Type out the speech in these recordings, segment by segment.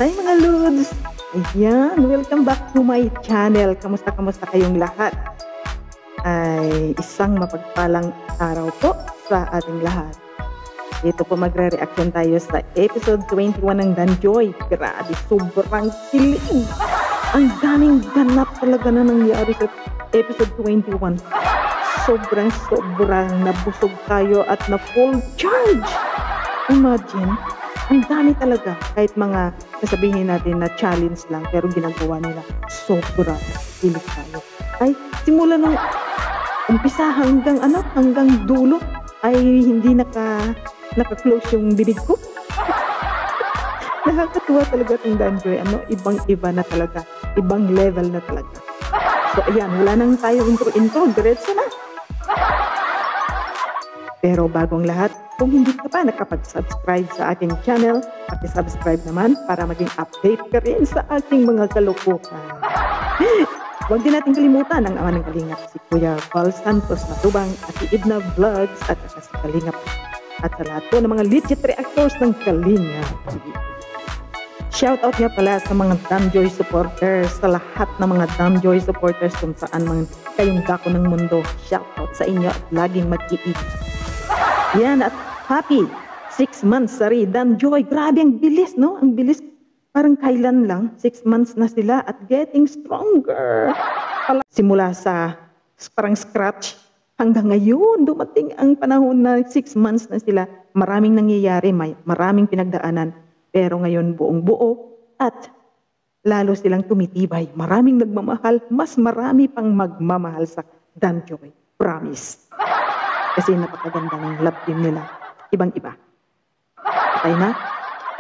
Hi mga Lods! Ayan, welcome back to my channel. Kamusta kayong lahat? Ay isang mapagpalang araw po sa ating lahat. Ito po magre-reaction tayo sa episode 21 ng Danjoy. Grabe, sobrang kilig. Ang daming ganap talaga na nangyari sa episode 21. Sobrang nabusog tayo at na full charge. Imagine, ang dami talaga. Kahit mga sasabihin natin na challenge lang, pero ginagawa nila sobrang kilig tayo. Ay, simula nung umpisa hanggang dulo ay hindi naka-close yung bibig ko. Nakakatuwa talaga itong Danjoy. Ibang-iba na talaga. Ibang level na talaga. So, ayan, wala nang tayo intro. Diretso na. Pero bagong lahat, kung hindi ka pa nakapag-subscribe sa aking channel, paki-subscribe naman para maging update ka rin sa aking mga kalukuhan. Huwag din natin kalimutan ang ama ng Kalingap, si Kuya Val Santos Matubang at si Idna Vlogs at si Kalingap. At sa lahat po ng mga legit reactors ng Kalingap. Shoutout nga pala sa mga Danjoy supporters, sa lahat ng mga Danjoy supporters kung saan man kayong dako ng mundo. Shoutout sa inyo at laging mag-iig. Yan, at happy 6 months, sorry, Danjoy. Grabe, ang bilis, no? Ang bilis. Parang kailan lang, 6 months na sila at getting stronger. Simula sa parang scratch hanggang ngayon, dumating ang panahon na 6 months na sila. Maraming nangyayari, maraming pinagdaanan. Pero ngayon buong buo at lalo silang tumitibay. Maraming nagmamahal, mas marami pang magmamahal sa Danjoy. Promise. Kasi napakaganda ng love team nila. Ibang-iba. Okay na?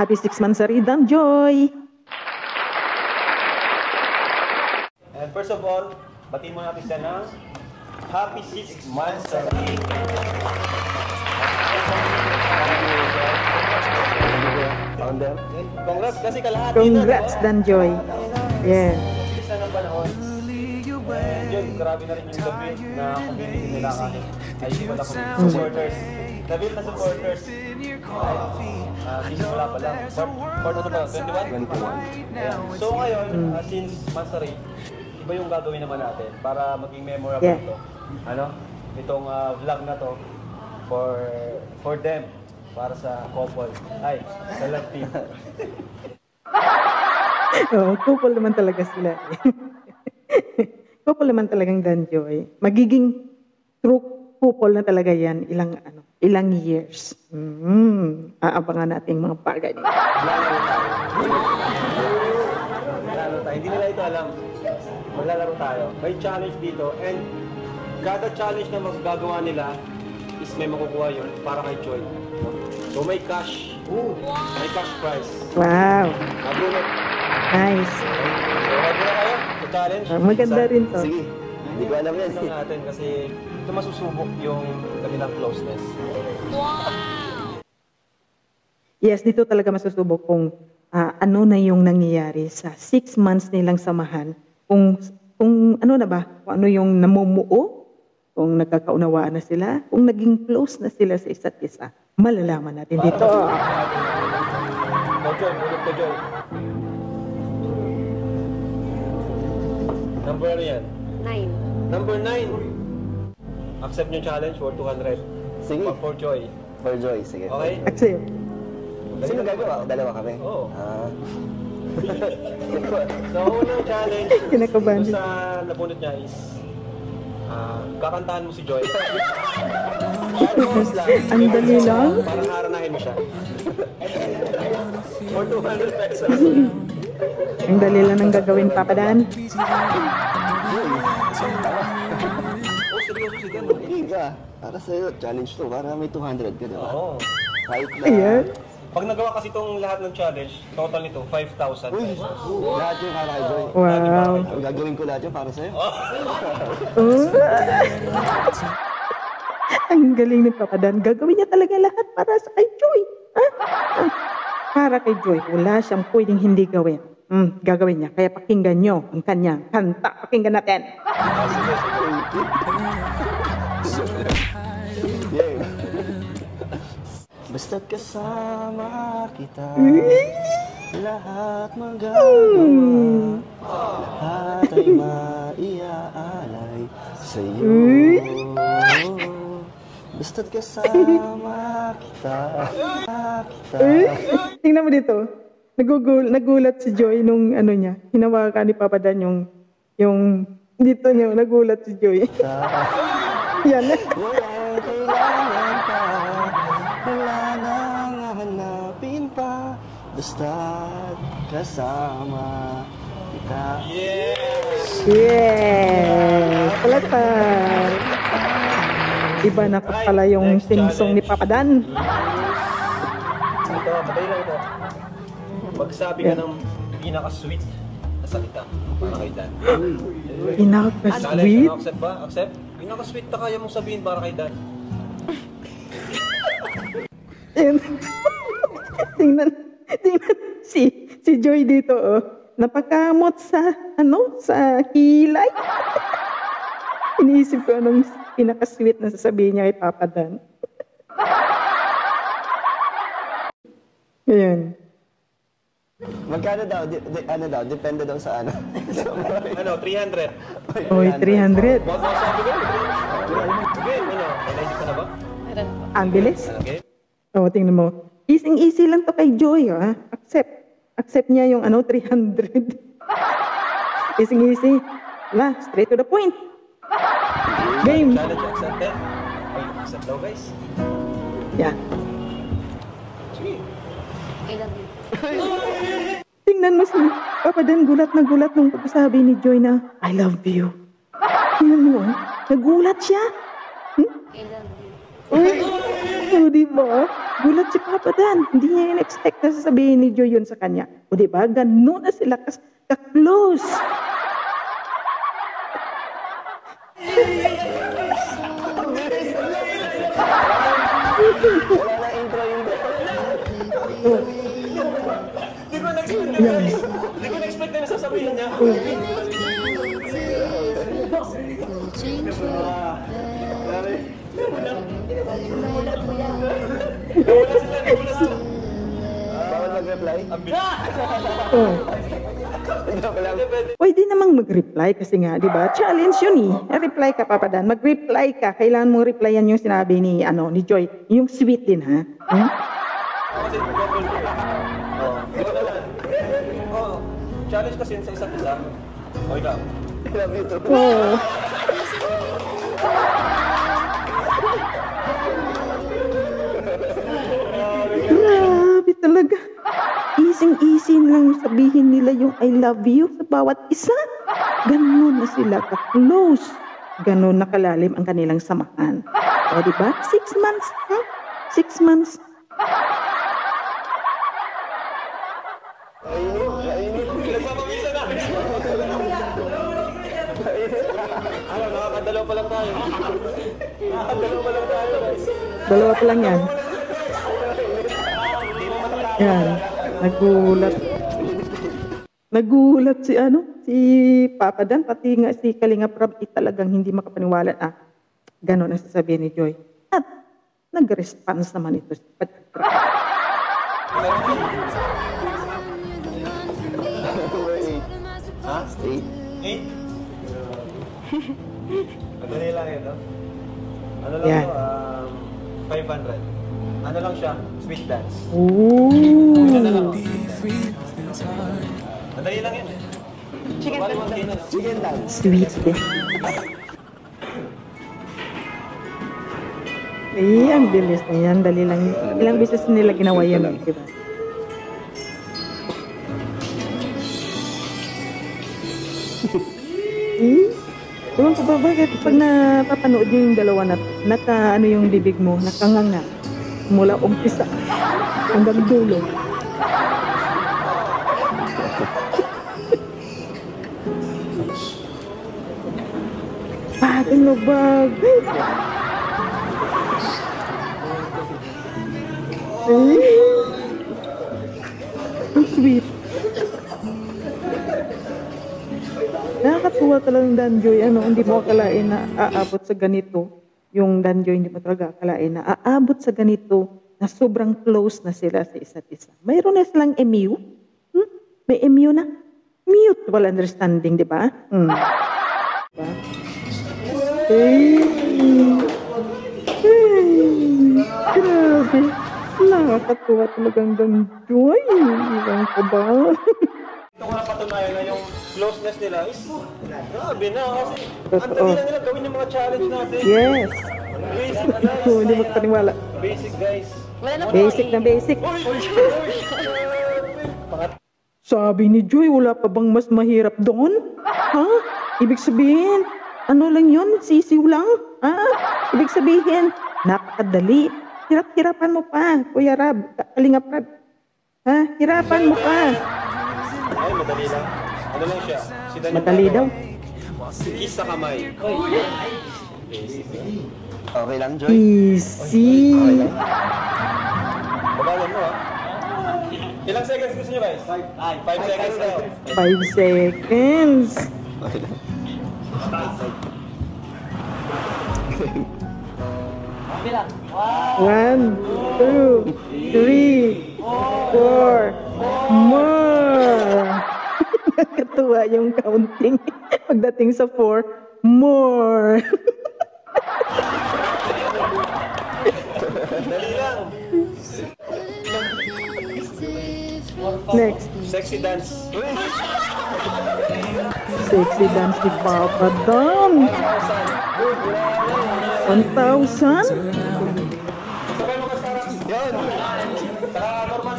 Happy 6 months sa Danjoy! And first of all, batiin mo natin siya ng happy 6 months sa Congrats kasi kalahati na. Congrats, Danjoy. Yeah. Bilis na ng panahon. Yun, grabe na rin yung David na community nila kahit ay iba na supporters. David na supporters. Simula pa lang. For ano ba? 21? 21. So ngayon, since Mansari, iba yung gagawin naman natin para maging memorable ito. Itong vlog na to for them. Para sa couple. Ay, sa love team. Couple naman talaga sila. Couple naman talagang Danjoy. Magiging true couple na talaga yan. Ilang years. Aabangan natin mga bagay. Maglalaro tayo. Hindi nila ito alam. Maglalaro tayo. May challenge dito and kada challenge na magagawa nila is may makukuha yun para kay Joy. So may cash. May cash prize. Wow. Nabunot. Nice. So ready na kayo sa challenge? Maganda rin to. Sige. Hindi ko alam yan. Ito natin kasi ito masusubok yung kanilang closeness. Wow. Yes, dito talaga masusubok kung ano na yung nangyayari sa 6 months nilang samahan. Kung ano na ba? Kung ano yung namumuo? Kung nagkakaunawaan na sila? Kung naging close na sila sa isa't isa? Malalaman natin dito. Joy, bulot ko, Joy. Number ano yan? 9. Number 9. Accept yung challenge for 200. Sige. For Joy. For Joy, sige. Okay? Accept. Sino gagawa? Dalawa kami? Oo. So, unang challenge Kinakabahan dito sa nabunot niya is kakantahan mo si Joy. Ang dali lang. Para haranahin mo siya. For 200 pesos. Ang dali lang ng gagawin, Papa Dan. Hindi ka. Para sa'yo, challenge to. Para may 200 ka, diba? Oo. Kahit na... Ayan. Pag nagawa kasi itong lahat ng challenge, total nito, 5,000 Uy, pesos. lahat yung para kay Joy. Wow. Ang gagawin ko lahat yun para sa'yo. Ang galing ni Papa Dan. Gagawin niya talaga lahat para sa kay Joy. Para kay Joy. Wala siyang pwedeng hindi gawin. Gagawin niya. Kaya pakinggan niyo ang kanyang kanta. Pakinggan natin. Basta't kasama kita. lahat magagawa, lahat ay maiaalay sa'yo. Basta't kasama kita. Tingnan mo dito. Nagulat si Joy nung ano niya. Hinawakan ni Papa Dan yung dito niya. Nagulat si Joy. Yan. Walang kailangan pa, wala nang hahanapin pa, basta't kasama kita. Yes! Palagpag! Iba na pa pala yung sing-song ni Papa Dan. Ito, madali lang ito. Magsabi ka ng pinaka-sweet na salita para kay Dan. Challenge, Pinaka-sweet? ano, accept ba? Accept? Pinaka-sweet na kaya mong sabihin para kay Dan. Tingnan si Joy dito, oh. Napakamot sa kilay. Iniisip ko anong pinaka-sweet na sasabihin niya kay Papa Dan. Ayan. Magkano daw? Ano daw? Depende daw sa ano. Ano, 300. Oy, 300. Bago ang sabi ko, okay, ano, naisip ka na ba? Ang bilis. Okay. Oh, tingnan mo. Easy lang to kay Joy, ah. Accept niya yung 300. Easy. Wala, straight to the point. Game. Challenge accepted. Okay, accept daw guys. Yeah. Sige. Tingnan mo si Papa Dan, gulat na gulat nung pagsabi ni Joy na, I love you. Tingnan mo, nagulat siya. Uy, di ba? Gulat si Papa Dan. Hindi niya in-expect na sasabihin ni Joy yun sa kanya. O di ba? Ganun na sila ka-close. Wala na intro. Hindi ko na-expect na sasabihin niya. Bawal mag-reply? Oh. Pwede namang mag-reply kasi nga, di ba? Challenge yun eh. Reply ka, Papa Dan. Mag-reply ka. Kailangan mong replyan yung sinabi ni Joy. Yung sweet din, ha? Hmm? Challenge kasi sa isa't isa. O ikaw. Love you too. Oh. Grabe talaga. Easy lang sabihin nila yung I love you sa bawat isa. Ganun na sila ka-close. Ganun na kalalim ang kanilang samahan. O diba? 6 months. 6 months. Ano, nakakadalaw pa lang tayo. Dalawa pa lang yan. Yan. Nagulat si Papa Dan, pati nga si Kalinga Prab, talagang hindi makapaniwala na gano'n ang sasabihin ni Joy. At nag-response naman ito si Patrick. Ha? 8? Madali lang ito. Ano lang Yan. to? 500. Ano lang siya? Sweet dance. Ooh. Ano lang? Sweet dance. Madali lang yan. Chicken dance. Sweet din. Eh, ang bilis na yan. Dali lang. Ilang beses nila ginawa yan. Diba? Ewan ko ba, bakit pag napapanood nyo yung dalawa na naka yung bibig mo, nakanganga mula umpisa hanggang dulo. Ano ba? Ang sweet. Nakakatuwa talaga yung Danjoy. Hindi mo akalain na aabot sa ganito. Yung Danjoy, hindi mo talaga akalain na aabot sa ganito na sobrang close na sila sa isa't isa. Mayroon na silang MU. May MU na. Mutual understanding, di ba? Diba? Grabe. Nakakatuwa talagang Danjoy. Iwan ko ba? Ito ko napatunayan na yung closeness nila is grabe na kasi ang Totoo. dali lang nila gawin yung mga challenge natin. Yes. Basic guys. Hindi magpaniwala. Basic guys. Basic na basic. Sabi ni Joy, wala pa bang mas mahirap doon? Ha? Ibig sabihin, ano lang yun? Sisiw lang? Ha? Ibig sabihin, napakadali. Hirap-hirapan mo pa, Kuya Rab, Kalingap Rab. Ha? Hirapan mo pa. Ay, madali lang. Ano lang siya? Sila yung Madali daw. kiss sa kamay. Okay lang, Joy? Easy. Babalan mo ah. Ilang seconds gusto nyo guys? 5 seconds daw. 5 seconds. Okay lang. One, two, three, four, more. Nakakatuwa yung counting. Pagdating sa 4, more. Dali lang. Next, Sexy dance. sexy dance ni Papa Dan. 1,000? Sabay mo ka sarap. Yun. Saka normal.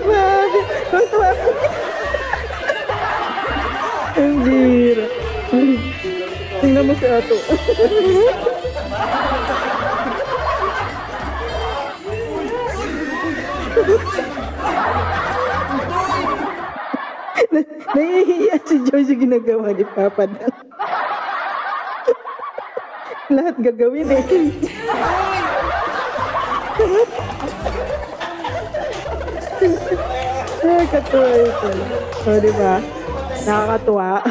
Grabe. Tuwa. Ang bira. Tingnan mo si Ato. Nahihiya si Joy sa ginagawa ni Papa Dan. Lahat gagawin eh. Nakakatuwa ito. O, diba? Nakakatuwa.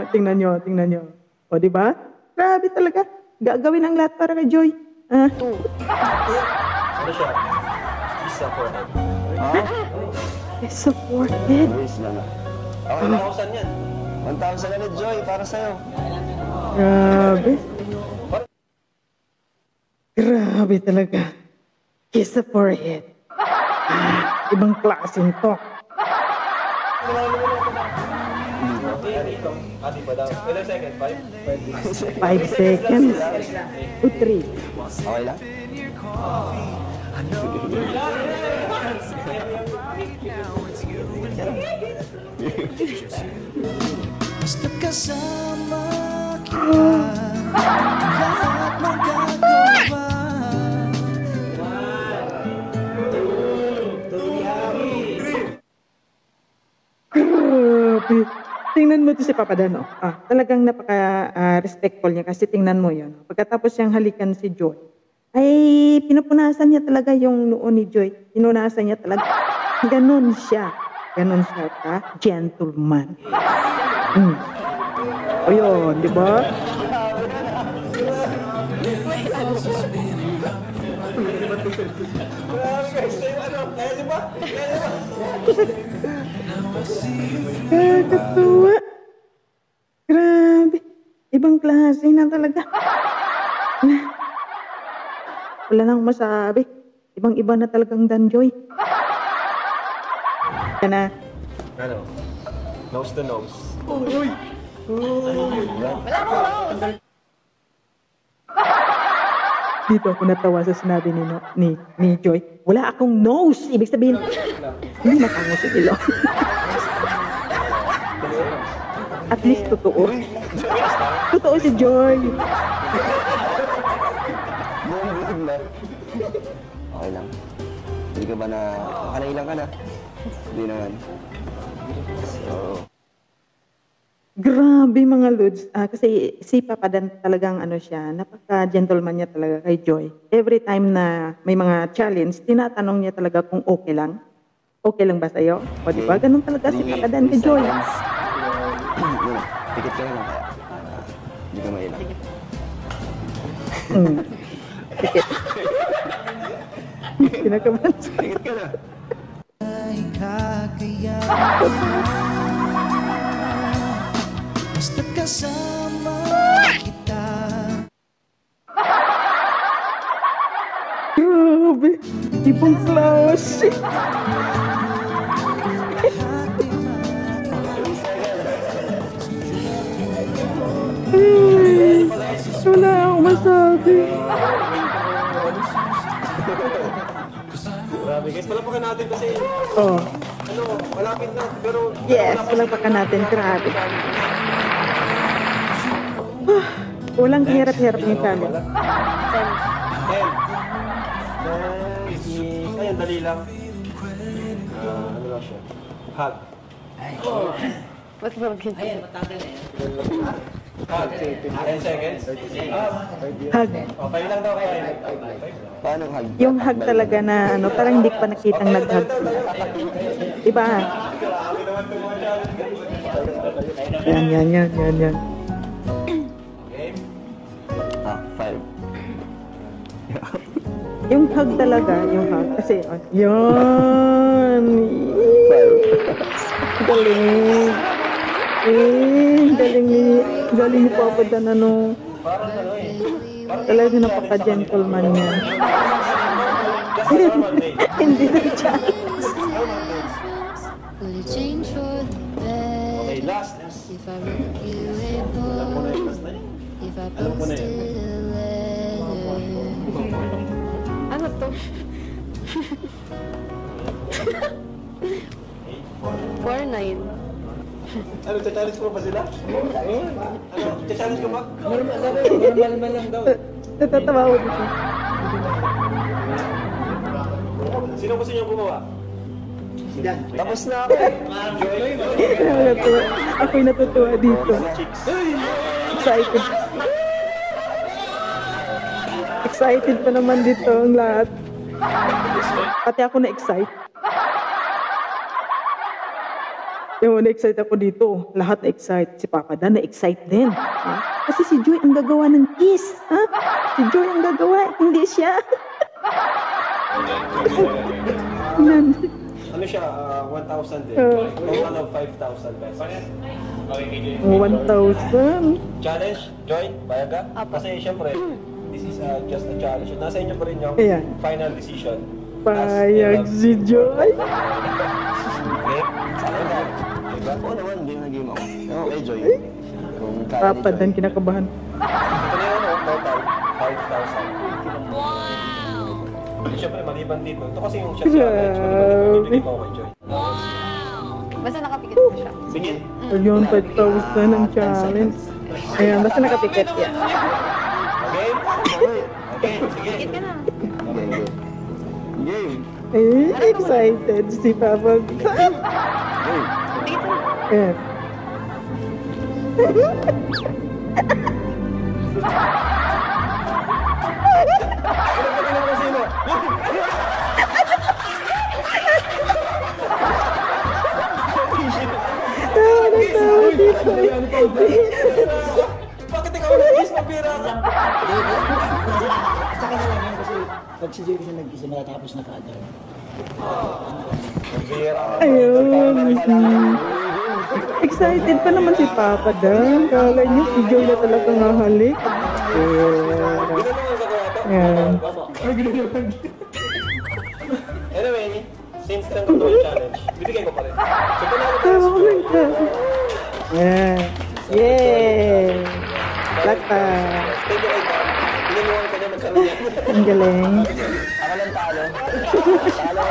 Tingnan nyo. O, diba? Grabe talaga. Gagawin ang lahat para kay Joy. Ah. Ano siya? Kiss sa forehead. Yes, supported. Boys lang ah. Okay, 1,000 yan. 1,000 ulit, Joy, para sa'yo. Grabe. Grabe talaga. Kiss sa forehead. Ibang klaseng to. Ati pa daw. Ilang seconds? 5? 5 seconds. 2, 3. Okay lang? Basta kasama kita, lahat magagawa. Grabe. Tingnan mo to si Papa Dan, oh. Talagang napaka-respectful niya kasi tingnan mo yun. Pagkatapos siyang halikan si Joy, ay pinupunasan niya talaga yung noo ni Joy. Pinunasan niya talaga. Ganon siya. Ganon siya ka, gentleman. O yun, di ba? Kakatuwa. Grabe. Ibang klase na talaga. Wala nang masabi. Ibang-iba na talagang Danjoy. Yan na. Ano? Nose to nose. Dito ako natawa sa sinabi ni Joy. Wala akong nose. Ibig sabihin, hindi matango si Ilo. At least totoo. Totoo si Joy. Buong butig na. Okay lang. Hindi ka ba na... Kanailang ka na? Hindi naman. So... Grabe mga Lods. Kasi si Papa Dan talagang ano siya, napaka-gentleman niya talaga kay Joy. Every time na may mga challenge, tinatanong niya talaga kung okay lang. Okay lang ba sa'yo? O diba? Ganun talaga si Papa Dan kay Joy. Yun, pikit ka na lang kaya. Hindi ka mailang. Pikit. Kinakabahan siya. Tingit ka na. ay kakayanin. Basta kasama kita. Grabe. Ibang klase. Ay, wala akong masabi. Grabe guys, palapakan natin kasi Oh, ano, malapit na. Pero yes, palagpakan natin. Grabe. Walang hirap-hirap ni Tami. 10. 10 is, ayun, dali lang. Ano lang siya? Hug. Ba't broken? Hug. 10 seconds. Hug. Okay lang daw kayo. Paano hug? Yung hug talaga na ano, parang hindi ko pa nakitang nag-hug. Diba? Yan. Ah, 5. Yung hug talaga, yung hug. Kasi, yun. Galing. Galing ni Papa Dan, ano. Parang ano Talaga napaka-gentleman niya. Hindi na siya. Would it change for the better Okay, last. if I wrote you a poem? If I posted a letter? Ano to? 4-9. Ano, challenge mo ba sila? Ano, challenge ko ba? Natatawa ko dito. Sino gusto niyo gumawa? Tapos na ako eh. Nakakatawa. Ako'y natutuwa dito. Excited. Excited pa naman dito ang lahat. Pati ako na-excite. Yung na-excite ako dito. Lahat na-excite. Si Papa Dan na-excite din. Ha? Kasi si Joy ang gagawa ng kiss. Ha? Si Joy ang gagawa. Hindi siya. Yan. Ano siya, 1,000 din. Total of 5,000 pesos. 1,000. Challenge, Joy, bayag ka? Kasi syempre, this is just a challenge. Nasa inyo pa rin yung Ayan. final decision. Payag si Joy. Okay? Ano na? Diba? Oo naman, game na game ako. Okay, Joy. Kung kaya Papa ni Joy. Dan kinakabahan. Ito na yun, total, 5,000. Wow! Siyempre, maliban dito. Ito kasi yung challenge, maliban dito. Bibigay ko kay Joy. Basta nakapikit ko siya. Sige. Ayun, 5,000 ang challenge. Ayan, basta nakatiket yan. Okay? Okay, sige. Pikit ka na. Game. Game. Eh, excited si Papa Dan. Game. Pikit ka na. Ayan. Ano ba sino? Bakit ikaw nag-is mabira ka? Saka na lang yan kasi pag si Joy kasi nag-isa matatapos na kaagad. Mabira ka. Ayun. Excited pa naman si Papa Dan. Kala niyo si Joy na talagang hahalik. Ganun lang ang gagawa to? Ayan. Anyway, since tanggap ko yung challenge, bibigay ko pa rin. So, panalo tayo Tawa sa ko lang siya. Ayan. Yay! Lata. Stay the right time. Pininuhan ka niya magkaroon yan. Ang galing. Ako lang talo. Talo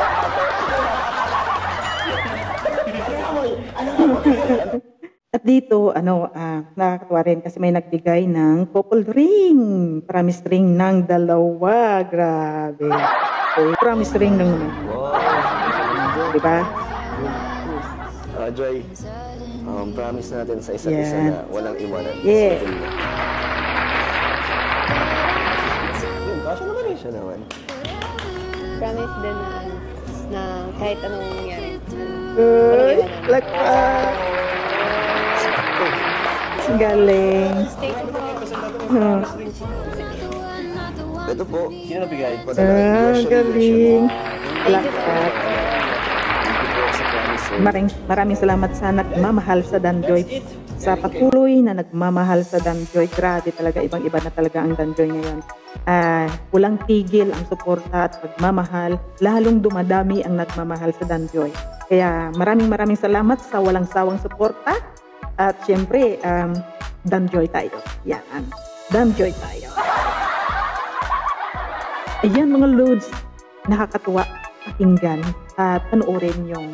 ate. At dito, nakakatuwa rin kasi may nagbigay ng couple ring. Promise ring ng dalawa. Grabe. Okay, promise ring lang naman. Diba? Joy, promise natin sa isa't isa Yan. na walang iwanan. Yeah. Yun, kasya naman eh. Siya naman. Promise din na kahit anong mangyari. Uy, lakpak. Galing. Stay sa mga Hmm. Ito po. Sino nabigay? Galing. Thank you Salamat. Maraming salamat sa nagmamahal sa Danjoy. Sa patuloy na nagmamahal sa Danjoy. Grabe talaga, ibang-iba na talaga ang Danjoy ngayon. Walang tigil ang suporta at pagmamahal. Lalong dumadami ang nagmamahal sa Danjoy. Kaya maraming salamat sa walang sawang suporta. At syempre, Danjoy tayo. Yan. Danjoy tayo. Ayan mga loads, nakakatuwa pakinggan at panoorin yung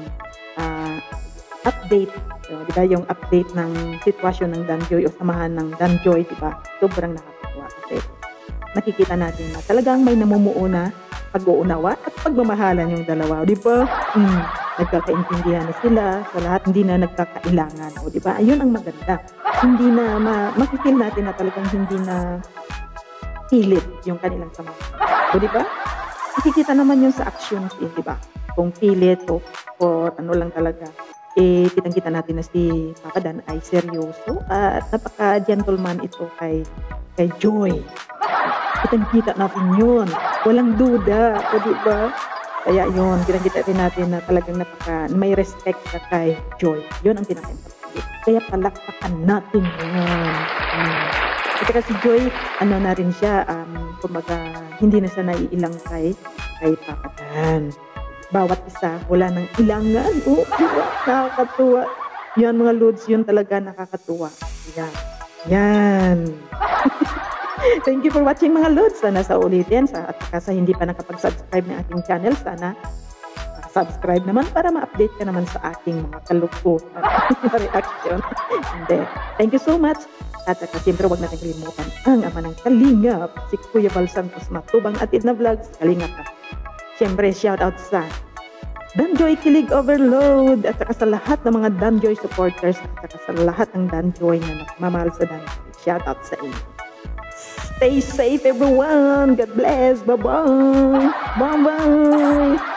update. So, di ba, yung update ng sitwasyon ng Danjoy o samahan ng Danjoy, di ba? Sobrang nakakatuwa kasi nakikita natin na talagang may namumuuna, pag-uunawa at pagmamahalan yung dalawa, di ba? Nagkakaintindihan na sila sa lahat, hindi na nagkakailangan, o di ba? Ayun ang maganda. Hindi na makikil natin na talagang hindi na pilit yung kanilang samahan. O di ba? Nakikita naman yun sa actions, di ba? Kung pilit o ano lang talaga, kitang-kita natin na si Papa Dan ay seryoso at napaka-gentleman ito kay Joy. Kitang-kita natin yun. Walang duda, o di ba? Kaya yun, kitang-kita rin natin na talagang may respect ka kay Joy. Yun ang pinaka-importante. Kaya palakpakan natin yun. At saka si Joy, ano na rin siya, kumbaga, hindi na siya naiilang kay Papa Dan. Bawat isa, wala nang ilangan. Diba? Nakakatuwa. Yan mga loads, yun talaga nakakatuwa. Yan. Thank you for watching mga loads. Sana sa ulitin. At saka sa hindi pa nakapag-subscribe ng aking channel, sana subscribe naman para ma-update ka naman sa aking mga kalukutan reaction. Hindi. Thank you so much. At saka siyempre huwag natin kalimutan ang ama ng Kalingap, si Kuya Val Santos Matubang Atid na Vlogs. Kalingap ka. Siyempre, shoutout sa Danjoy Kilig Overload at saka sa lahat ng mga Danjoy supporters at saka sa lahat ng Danjoy na nagmamahal sa Danjoy. Shoutout sa inyo. Stay safe everyone. God bless. Bye-bye. Bye-bye.